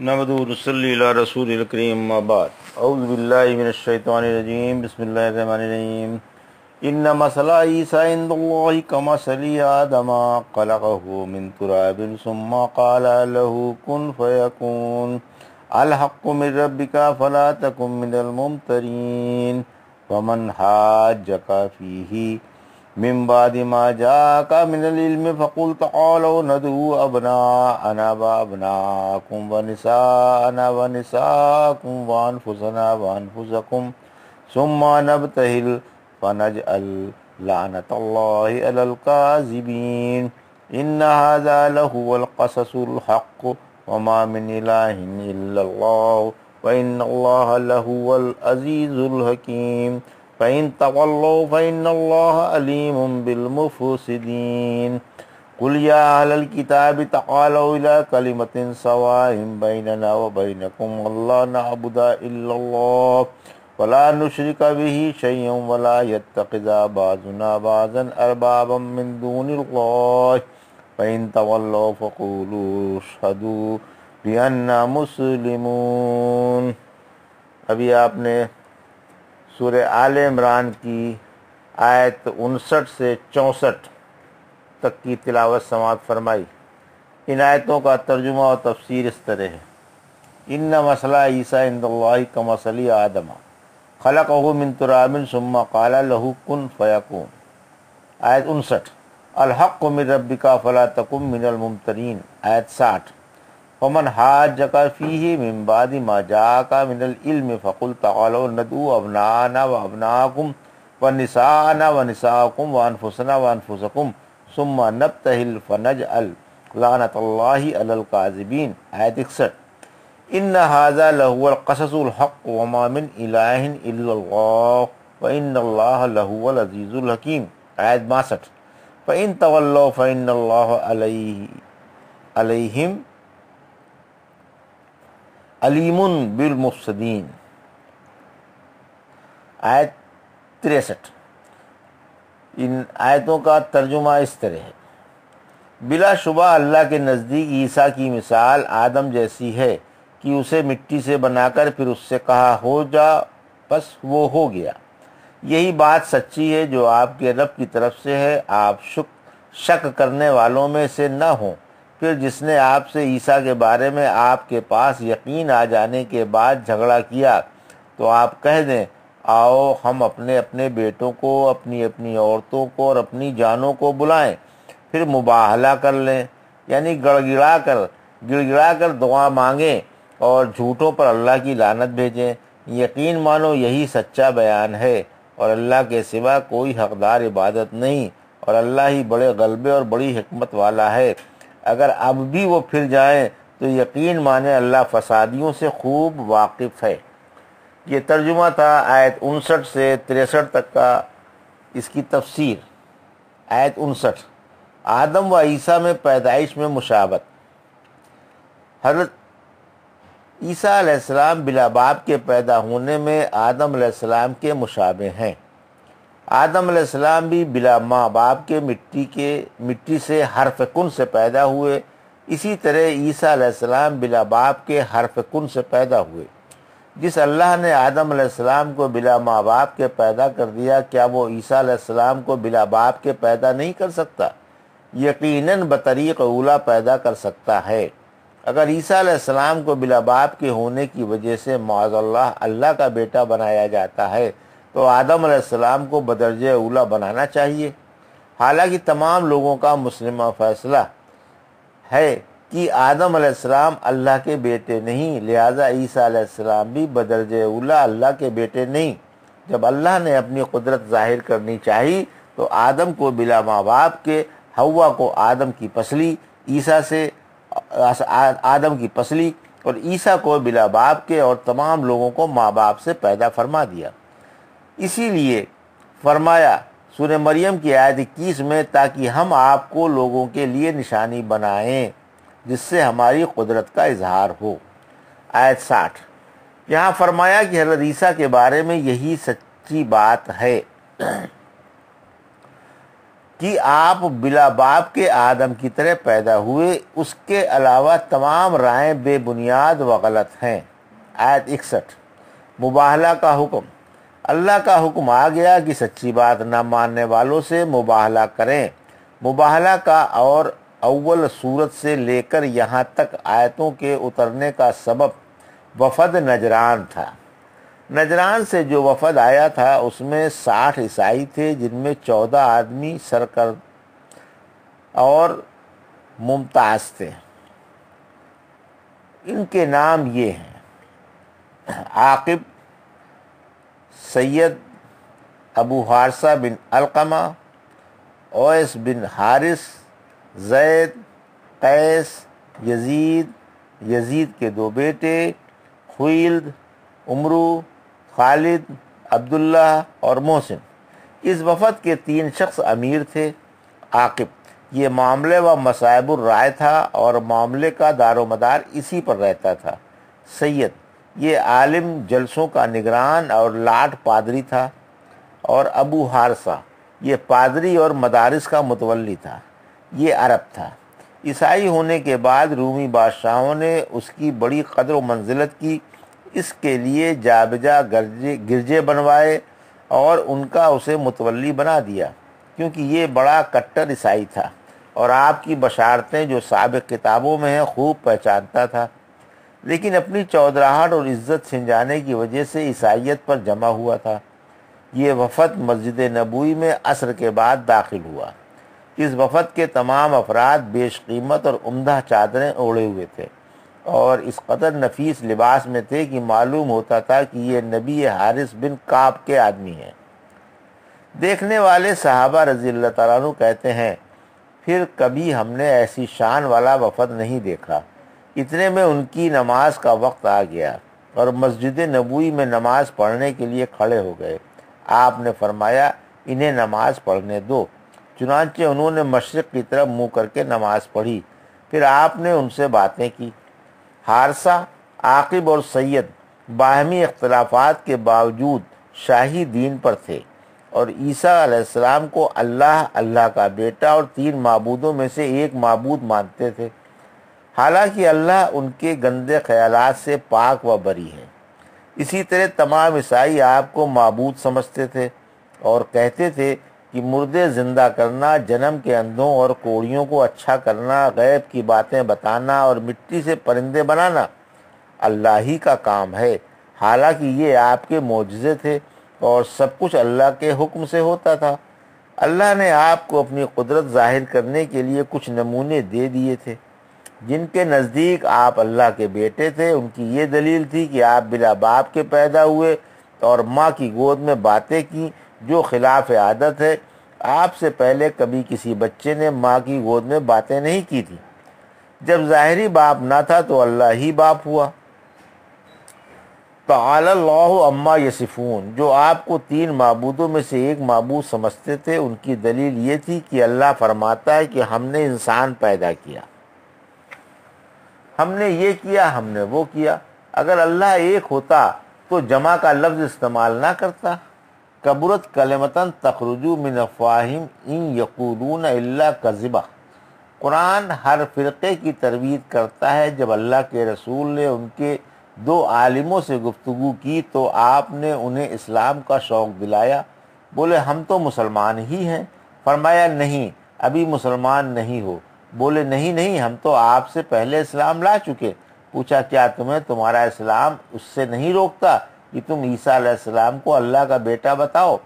نحمدہ و نصلی علی رسول الکریم اما بعد اعوذ باللہ من الشیطان الرجیم بسم اللہ الرحمن الرحیم ان مثل عیسیٰ عند اللہ کمثل آدم خلقہ من تراب ثم قال له کن فیکون الحق من ربک فلا تکن من الممترین ومن حاجک فیہ من بعد ما جاءك من العلم فقل تعالوا ندعو أبناءنا وأبناءكم ونساءنا ونساءكم وأنفسنا وأنفسكم ثم نبتهل فنجعل لعنة الله على الكاذبين إن هذا لهو القصص الحق وما من إله إلا الله وإن الله لهو العزيز الحكيم فَإِن تَوَلَّوْا فَإِنَّ اللَّهَ عَلِيمٌ بِالْمُفْسِدِينَ قُلْ يَا أَهْلَ الْكِتَابِ تَعَالَوْا إِلَى كَلِمَةٍ سَوَاءٍ بَيْنَنَا وَبَيْنَكُمْ أَلَّا نَعْبُدَ إِلَّا اللَّهَ وَلَا نُشْرِكَ بِهِ شَيْئًا وَلَا يَتَّخِذَ بَعْضُنَا بَعْضًا أَرْبَابًا مِّن دُونِ اللَّهِ فَإِن تَوَلَّوْا فَقُولُوا اشْهَدُوا بِأَنَّا مُسْلِمُونَ۔ ابھی آپ نے سورہ آل عمران کی آیت 59 سے 64 تک کی تلاوت سماعت فرمائی۔ ان آیتوں کا ترجمہ اور تفسیر اس طرح ہے: ان مثل عیسیٰ عند اللہ کمثل آدم خلقہ من تراب ثم قال له کن فیکون۔ آیت 59 الحق من ربک فلا تکن من الممترین۔ آیت 60 ومن حاجک فیہ من بعد ما جاءک من العلم فقل تعالوا ندعو ابناءنا وابناءکم ونساءنا ونساءکم وانفسنا وانفسکم ثم نبتہل فنجعل لعنۃ اللہ علی الکاذبین۔ آیت 61 ان ھذا لہو القصص الحق وما من الہ الا اللہ وان اللہ لہو العزیز الحکیم۔ آیت 62 فإن تولوا فإن اللہ علیہم علیم بالمفسدین۔ آیت 63 ان آیتوں کا ترجمہ اس طرح ہے: بلا شبہ اللہ کے نزدیک عیسیٰ کی مثال آدم جیسی ہے کہ اسے مٹی سے بنا کر پھر اس سے کہا ہو جا، بس وہ ہو گیا۔ یہی بات سچی ہے جو آپ کے رب کی طرف سے ہے، آپ شک کرنے والوں میں سے نہ ہوں۔ پھر جس نے آپ سے عیسیٰ کے بارے میں آپ کے پاس یقین آ جانے کے بعد جھگڑا کیا تو آپ کہہ دیں آؤ ہم اپنے اپنے بیٹوں کو، اپنی اپنی عورتوں کو اور اپنی جانوں کو بلائیں، پھر مباہلہ کر لیں، یعنی گڑ گڑا کر دعا مانگیں اور جھوٹوں پر اللہ کی لعنت بھیجیں۔ یقین مانو یہی سچا بیان ہے اور اللہ کے سوا کوئی حقدار عبادت نہیں، اور اللہ ہی بڑے غلبے اور بڑی حکمت والا ہے۔ اگر اب بھی وہ پھر جائیں تو یقین مانے اللہ فسادیوں سے خوب واقف ہے۔ یہ ترجمہ تھا آیت 59 سے 63 تک کا۔ اس کی تفسیر: آیت 59 آدم و عیسیٰ میں پیدائش میں مشابہت۔ حضرت عیسیٰ علیہ السلام بلا باپ کے پیدا ہونے میں آدم علیہ السلام کے مشابہ ہیں۔ آدم علیہ السلام بھی بلا ماں باپ کے مٹی سے حرف کن سے پیدا ہوئے، اسی طرح عیسیٰ علیہ السلام بلا باپ کے حرف کن سے پیدا ہوئے۔ جس اللہ نے آدم علیہ السلام کو بلا ماں باپ کے پیدا کر دیا، کیا وہ عیسیٰ علیہ السلام کو بلا باپ کے پیدا نہیں کر سکتا؟ یقیناً بطریق اولا پیدا کر سکتا ہے۔ اگر عیسیٰ علیہ السلام کو بلا باپ کے ہونے کی وجہ سے معاذ اللہ کا بیٹا بنایا جاتا ہے تو آدم علیہ السلام کو بدرجہ اولا بنانا چاہیے۔ حالانکہ تمام لوگوں کا مسلمہ فیصلہ ہے کہ آدم علیہ السلام اللہ کے بیٹے نہیں، لہذا عیسیٰ علیہ السلام بھی بدرجہ اولا اللہ کے بیٹے نہیں۔ جب اللہ نے اپنی قدرت ظاہر کرنی چاہی تو آدم کو بلا ماں باپ کے، حوا کو آدم کی پسلی، آدم کی پسلی اور عیسیٰ کو بلا باپ کے اور تمام لوگوں کو ماں باپ سے پیدا فرما دیا۔ اسی لیے فرمایا سورہ مریم کی آیت 21 میں تاکہ ہم آپ کو لوگوں کے لیے نشانی بنائیں جس سے ہماری قدرت کا اظہار ہو۔ آیت 60 یہاں فرمایا کہ حضرت عیسیٰ کے بارے میں یہی سچی بات ہے کہ آپ بلا باپ کے آدم کی طرح پیدا ہوئے، اس کے علاوہ تمام رائیں بے بنیاد و غلط ہیں۔ آیت 61۔ مباہلہ کا حکم۔ اللہ کا حکم آ گیا کہ سچی بات نہ ماننے والوں سے مباہلہ کریں۔ مباہلہ کا اور اول صورت سے لے کر یہاں تک آیتوں کے اترنے کا سبب وفد نجران تھا۔ نجران سے جو وفد آیا تھا اس میں 60 عیسائی تھے، جن میں 14 آدمی سرکرد اور ممتاز تھے۔ ان کے نام یہ ہیں: عاقب، سید، ابو حارثہ بن علقمہ، اویس بن حارث، زید، قیس، یزید کے 2 بیٹے، خویلد، عمرو، خالد، عبداللہ اور محسن۔ اس وفد کے 3 شخص امیر تھے۔ عاقب یہ معاملے و مصائب الرائے تھا اور معاملے کا دار و مدار اسی پر رہتا تھا۔ سید یہ عالم، جلسوں کا نگران اور لاٹ پادری تھا، اور ابو حارثہ یہ پادری اور مدارس کا متولی تھا۔ یہ عرب تھا۔ عیسائی ہونے کے بعد رومی بادشاہوں نے اس کی بڑی قدر و منزلت کی، اس کے لیے جا بجا گرجے بنوائے اور ان کا اسے متولی بنا دیا، کیونکہ یہ بڑا کٹر عیسائی تھا اور آپ کی بشارتیں جو سابق کتابوں میں ہیں خوب پہچانتا تھا، لیکن اپنی چودراہٹ اور عزت سنجانے کی وجہ سے عیسائیت پر جمع ہوا تھا۔ یہ وفد مسجد نبوی میں عصر کے بعد داخل ہوا۔ اس وفد کے تمام افراد بیش قیمت اور عمدہ چادریں اوڑھے ہوئے تھے اور اس قدر نفیس لباس میں تھے کہ معلوم ہوتا تھا کہ یہ نبی حارث بن کعب کے آدمی ہیں۔ دیکھنے والے صحابہ رضی اللہ تعالیٰ عنہ کہتے ہیں، پھر کبھی ہم نے ایسی شان والا وفد نہیں دیکھا۔ اتنے میں ان کی نماز کا وقت آ گیا اور مسجد نبوی میں نماز پڑھنے کے لیے کھڑے ہو گئے۔ آپ نے فرمایا، انہیں نماز پڑھنے دو۔ چنانچہ انہوں نے مشرق کی طرف منہ کر کے نماز پڑھی۔ پھر آپ نے ان سے باتیں کی۔ حارثہ، عاقب اور سید باہمی اختلافات کے باوجود شاہی دین پر تھے اور عیسیٰ علیہ السلام کو اللہ کا بیٹا اور 3 معبودوں میں سے ایک معبود مانتے تھے، حالانکہ اللہ ان کے گندے خیالات سے پاک و بری ہے۔ اسی طرح تمام عیسائی آپ کو معبود سمجھتے تھے اور کہتے تھے کہ مردے زندہ کرنا، جنم کے اندھوں اور کوڑیوں کو اچھا کرنا، غیب کی باتیں بتانا اور مٹی سے پرندے بنانا اللہ ہی کا کام ہے، حالانکہ یہ آپ کے معجزے تھے اور سب کچھ اللہ کے حکم سے ہوتا تھا۔ اللہ نے آپ کو اپنی قدرت ظاہر کرنے کے لیے کچھ نمونے دے دیے تھے۔ جن کے نزدیک آپ اللہ کے بیٹے تھے، ان کی یہ دلیل تھی کہ آپ بلا باپ کے پیدا ہوئے اور ماں کی گود میں باتیں کی، جو خلاف عادت ہے۔ آپ سے پہلے کبھی کسی بچے نے ماں کی گود میں باتیں نہیں کی تھی۔ جب ظاہری باپ نہ تھا تو اللہ ہی باپ ہوا۔ تعالی اللہ عما یصفون، جو آپ کو 3 معبودوں میں سے ایک معبود سمجھتے تھے، ان کی دلیل یہ تھی کہ اللہ فرماتا ہے کہ ہم نے انسان پیدا کیا، ہم نے یہ کیا، ہم نے وہ کیا۔ اگر اللہ ایک ہوتا تو جمع کا لفظ استعمال نہ کرتا۔ کبرت کلمتاً تخرج من افواہہم ان یقولون الا کذبا۔ قرآن ہر فرقے کی ترویج کرتا ہے۔ جب اللہ کے رسول نے ان کے 2 عالموں سے گفتگو کی تو آپ نے انہیں اسلام کا شوق دلایا۔ بولے، ہم تو مسلمان ہی ہیں۔ فرمایا، نہیں، ابھی مسلمان نہیں ہو۔ بولے، نہیں، ہم تو آپ سے پہلے اسلام لا چکے۔ پوچھا، کیا تمہیں تمہارا اسلام اس سے نہیں روکتا کہ تم عیسیٰ علیہ السلام کو اللہ کا بیٹا بتاؤ،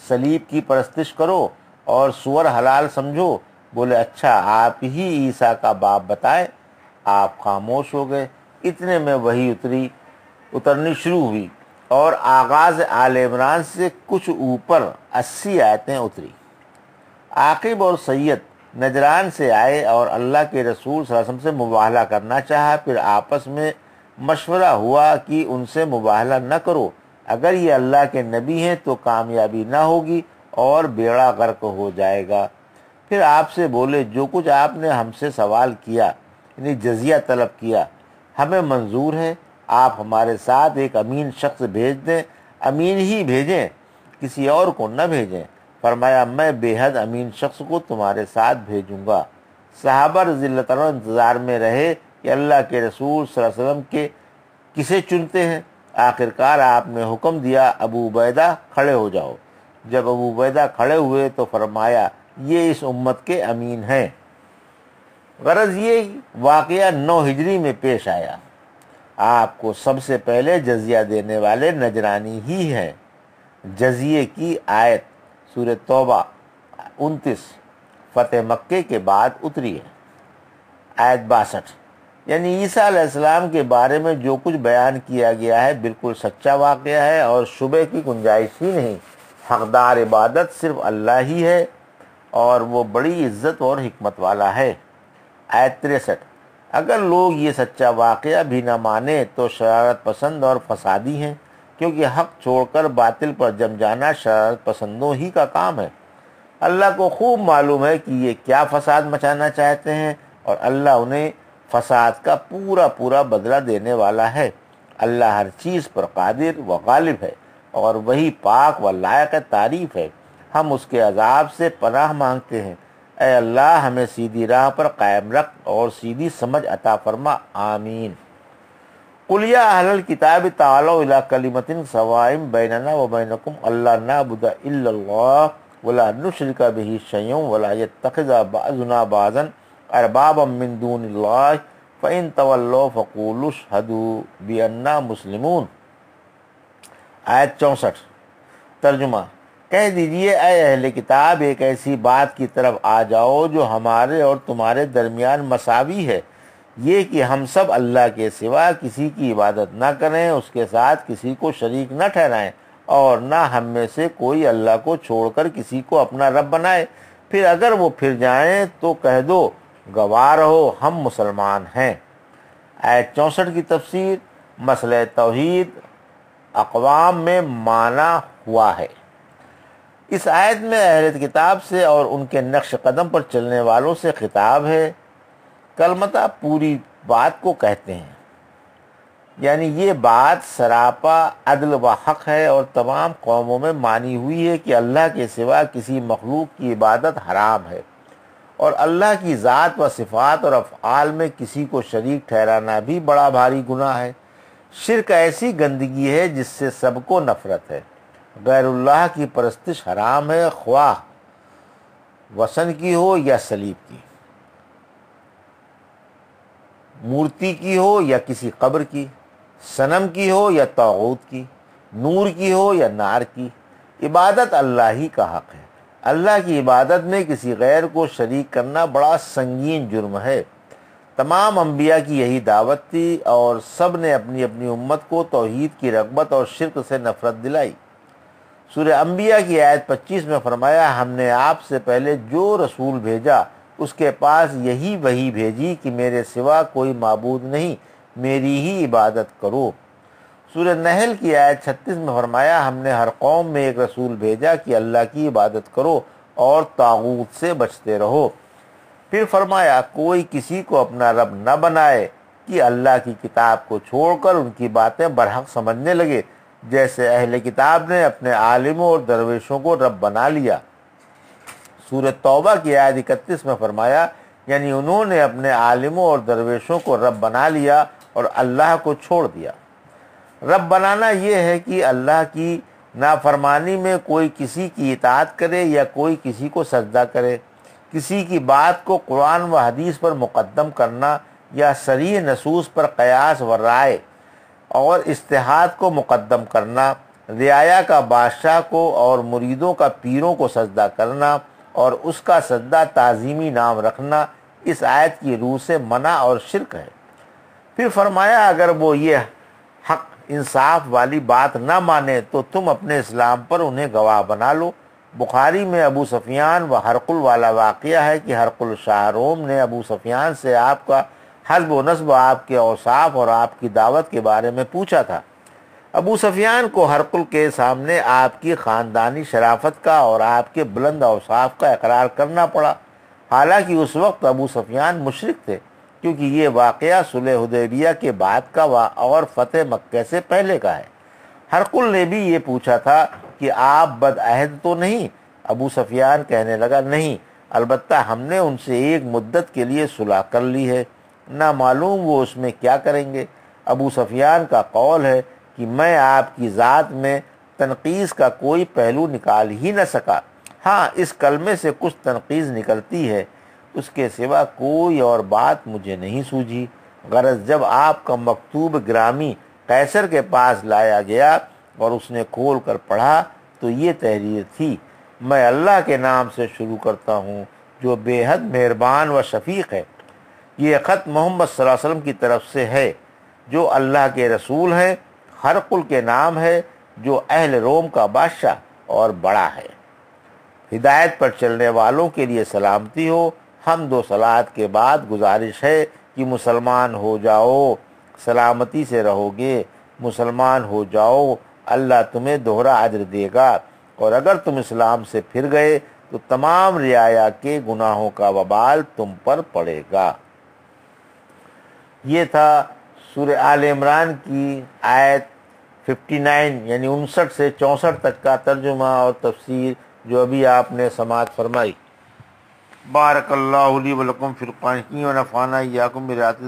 صلیب کی پرستش کرو اور سور حلال سمجھو؟ بولے، اچھا، آپ ہی عیسیٰ کا باپ بتائے۔ آپ خاموش ہو گئے۔ اتنے میں وحی اترنی شروع ہوئی اور آغاز آل عمران سے کچھ اوپر 80 آیتیں اتری۔ عاقب اور سید نجران سے آئے اور اللہ کے رسول صلی اللہ علیہ وسلم سے مباہلہ کرنا چاہا۔ پھر آپس میں مشورہ ہوا کہ ان سے مباہلہ نہ کرو، اگر یہ اللہ کے نبی ہیں تو کامیابی نہ ہوگی اور بیڑا غرق ہو جائے گا۔ پھر آپ سے بولے، جو کچھ آپ نے ہم سے سوال کیا، یعنی جزیہ طلب کیا، ہمیں منظور ہے۔ آپ ہمارے ساتھ ایک امین شخص بھیج دیں، امین ہی بھیجیں، کسی اور کو نہ بھیجیں۔ فرمایا میں بے حد امین شخص کو تمہارے ساتھ بھیجوں گا۔ صحابہ رضی اللہ تعالیٰ انتظار میں رہے کہ اللہ کے رسول صلی اللہ علیہ وسلم کے کسے چنتے ہیں۔ آخرکار آپ نے حکم دیا ابو عبیدہ کھڑے ہو جاؤ۔ جب ابو عبیدہ کھڑے ہوئے تو فرمایا یہ اس امت کے امین ہیں۔ غرض یہ واقعہ 9 ہجری میں پیش آیا۔ آپ کو سب سے پہلے جزیہ دینے والے نجرانی ہی ہیں۔ جزیے کی آیت سورہ توبہ 29 فتح مکے کے بعد اتری ہے۔ آیت 62 یعنی عیسیٰ علیہ السلام کے بارے میں جو کچھ بیان کیا گیا ہے بالکل سچا واقعہ ہے اور شبہ کی گنجائش ہی نہیں۔ حقدار عبادت صرف اللہ ہی ہے اور وہ بڑی عزت اور حکمت والا ہے۔ آیت 63 اگر لوگ یہ سچا واقعہ بھی نہ مانے تو شرارت پسند اور فسادی ہیں، کیونکہ حق چھوڑ کر باطل پر جم جانا شرارت پسندوں ہی کا کام ہے۔ اللہ کو خوب معلوم ہے کہ یہ کیا فساد مچانا چاہتے ہیں اور اللہ انہیں فساد کا پورا بدلہ دینے والا ہے۔ اللہ ہر چیز پر قادر و غالب ہے اور وہی پاک و لائق تعریف ہے۔ ہم اس کے عذاب سے پناہ مانگتے ہیں۔ اے اللہ ہمیں سیدھی راہ پر قائم رکھ اور سیدھی سمجھ عطا فرما، آمین۔ قل یا اہل الکتاب تعالوا الی کلمۃ سواء بیننا وبینکم الا نعبد الا اللہ ولا نشرک بہ شیئا ولا یتخذ بعضنا بعضا اربابا من دون اللہ فإن تولوا فقولوا اشہدوا بأننا مسلمون۔ آیت 64 ترجمہ کہہ دیجئے اے اہل کتاب ایک ایسی بات کی طرف آ جاؤ جو ہمارے اور تمہارے درمیان مساوی ہے، یہ کہ ہم سب اللہ کے سوا کسی کی عبادت نہ کریں، اس کے ساتھ کسی کو شریک نہ ٹھہرائیں اور نہ ہم میں سے کوئی اللہ کو چھوڑ کر کسی کو اپنا رب بنائے۔ پھر اگر وہ پھر جائیں تو کہہ دو گواہ رہو ہم مسلمان ہیں۔ آیت 64 کی تفسیر مسئلہ توحید اقوام میں مانا ہوا ہے۔ اس آیت میں اہل کتاب سے اور ان کے نقش قدم پر چلنے والوں سے خطاب ہے۔ کلمتہ پوری بات کو کہتے ہیں، یعنی یہ بات سراپا عدل و حق ہے اور تمام قوموں میں مانی ہوئی ہے کہ اللہ کے سوا کسی مخلوق کی عبادت حرام ہے اور اللہ کی ذات و صفات اور افعال میں کسی کو شریک ٹھہرانا بھی بڑا بھاری گناہ ہے۔ شرک ایسی گندگی ہے جس سے سب کو نفرت ہے۔ غیر اللہ کی پرستش حرام ہے، خواہ وثن کی ہو یا صلیب کی، مورتی کی ہو یا کسی قبر کی، صنم کی ہو یا طاغوت کی، نور کی ہو یا نار کی، عبادت اللہ ہی کا حق ہے۔ اللہ کی عبادت میں کسی غیر کو شریک کرنا بڑا سنگین جرم ہے۔ تمام انبیاء کی یہی دعوت تھی اور سب نے اپنی اپنی امت کو توحید کی رغبت اور شرک سے نفرت دلائی۔ سورہ انبیاء کی آیت 25 میں فرمایا ہم نے آپ سے پہلے جو رسول بھیجا اس کے پاس یہی وحی بھیجی کہ میرے سوا کوئی معبود نہیں، میری ہی عبادت کرو۔ سورہ نحل کی آیت 36 میں فرمایا ہم نے ہر قوم میں ایک رسول بھیجا کہ اللہ کی عبادت کرو اور طاغوت سے بچتے رہو۔ پھر فرمایا کوئی کسی کو اپنا رب نہ بنائے کہ اللہ کی کتاب کو چھوڑ کر ان کی باتیں برحق سمجھنے لگے، جیسے اہل کتاب نے اپنے عالموں اور درویشوں کو رب بنا لیا۔ سورہ توبہ کی آیت 31 میں فرمایا یعنی انہوں نے اپنے عالموں اور درویشوں کو رب بنا لیا اور اللہ کو چھوڑ دیا۔ رب بنانا یہ ہے کہ اللہ کی نافرمانی میں کوئی کسی کی اطاعت کرے یا کوئی کسی کو سجدہ کرے، کسی کی بات کو قرآن و حدیث پر مقدم کرنا یا صریح نصوص پر قیاس و رائے اور اجتہاد کو مقدم کرنا، رعایا کا بادشاہ کو اور مریدوں کا پیروں کو سجدہ کرنا اور اس کا سجدہ تعظیمی نام رکھنا اس آیت کی روح سے منع اور شرک ہے۔ پھر فرمایا اگر وہ یہ حق انصاف والی بات نہ مانے تو تم اپنے اسلام پر انہیں گواہ بنا لو۔ بخاری میں ابو سفیان و ہرقل والا واقعہ ہے کہ ہرقل شاہ روم نے ابو سفیان سے آپ کا حسب و نسب، آپ کے اوصاف اور آپ کی دعوت کے بارے میں پوچھا تھا۔ ابو سفیان کو ہرقل کے سامنے آپ کی خاندانی شرافت کا اور آپ کے بلند اوصاف کا اقرار کرنا پڑا، حالانکہ اس وقت ابو سفیان مشرک تھے، کیونکہ یہ واقعہ صلح حدیبیہ کے بعد کا اور فتح مکہ سے پہلے کا ہے۔ ہرقل نے بھی یہ پوچھا تھا کہ آپ بد عہد تو نہیں؟ ابو سفیان کہنے لگا نہیں، البتہ ہم نے ان سے ایک مدت کے لیے صلح کر لی ہے، نہ معلوم وہ اس میں کیا کریں گے۔ ابو سفیان کا قول ہے کہ میں آپ کی ذات میں تنقیص کا کوئی پہلو نکال ہی نہ سکا، ہاں اس کلمے سے کچھ تنقیص نکلتی ہے، اس کے سوا کوئی اور بات مجھے نہیں سوجھی۔ غرض جب آپ کا مکتوب گرامی قیصر کے پاس لایا گیا اور اس نے کھول کر پڑھا تو یہ تحریر تھی: میں اللہ کے نام سے شروع کرتا ہوں جو بے حد مہربان و شفیق ہے۔ یہ خط محمد صلی اللہ علیہ وسلم کی طرف سے ہے جو اللہ کے رسول ہیں، ہرقل کے نام ہے جو اہل روم کا بادشاہ اور بڑا ہے۔ ہدایت پر چلنے والوں کے لیے سلامتی ہو۔ حمد و صلات کے بعد گزارش ہے کہ مسلمان ہو جاؤ، سلامتی سے رہو گے، مسلمان ہو جاؤ، اللہ تمہیں دوہرا اجر دے گا، اور اگر تم اسلام سے پھر گئے تو تمام رعایا کے گناہوں کا وبال تم پر پڑے گا۔ یہ تھا سورہ آل عمران کی آیت 59 یعنی 59 سے 64 تک کا ترجمہ اور تفسیر جو ابھی آپ نے سماعت فرمائی۔ بارک اللہ لی و لکم فی القرآن و نفعنا ایاکم بآیات